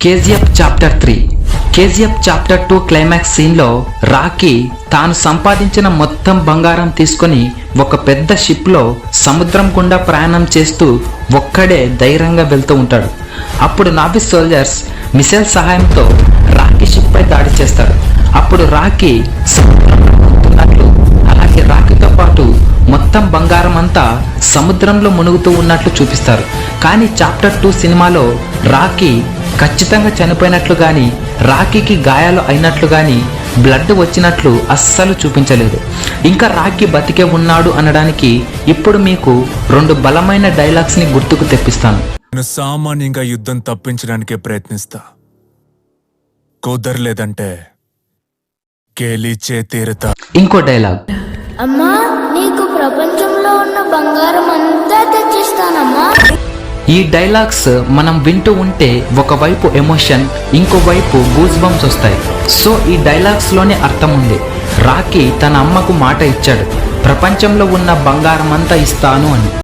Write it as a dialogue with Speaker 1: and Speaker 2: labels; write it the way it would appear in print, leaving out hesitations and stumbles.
Speaker 1: KGF chapter 3 KGF chapter 2 climax సీన్లో Rocky తాను సంపాదించిన మొత్తం బంగారం తీసుకొని ఒక పెద్ద షిప్లో సముద్రం గుండా ప్రయాణం చేస్తూ ఒక్కడే ధైర్యంగా వెళ్తూ ఉంటాడు. అప్పుడు నావీ సోల్జర్స్ మిసైల్ సహాయంతో రాకీ షిప్ పై దాడి చేస్తారు. అప్పుడు రాకీ సముద్రంలో మునుగుతున్నట్లు, అలాగే రాకీతో పాటు మొత్తం బంగారం అంతా సముద్రంలో మునుగుతూ ఉన్నట్లు చూపిస్తారు. కానీ చాప్టర్ 2 సినిమాలో రాకీ ఖచ్చితంగా చనిపోయినట్లు కానీ, రాకీకి గాయాలు అయినట్లు కానీ, బ్లడ్ వచ్చినట్లు అస్సలు చూపించలేదు. ఇంకా రాకీ బతికే ఉన్నాడు అనడానికి ఇప్పుడు మీకు 2 బలమైన డైలాగ్స్ని గుర్తుకు తెప్పిస్తాను.
Speaker 2: నేను సామాన్యంగా యుద్ధం తప్పించడానికే ప్రయత్నిస్తా, కుదరలేదంటే గెలిచే తీరుతా.
Speaker 1: ఇంకో డైలాగ్,
Speaker 3: అమ్మా నీకు ప్రపంచంలో ఉన్న బంగారం అంతా తెచ్చిస్తానమ్మా.
Speaker 1: ఈ డైలాగ్స్ మనం వింటూ ఉంటే ఒకవైపు ఎమోషన్, ఇంకోవైపు గూస్ బంప్స్ వస్తాయి. సో ఈ డైలాగ్స్ లోనే అర్థం ఉంది. రాకీ తన అమ్మకు మాట ఇచ్చాడు, ప్రపంచంలో ఉన్న బంగారం అంతా ఇస్తాను అని.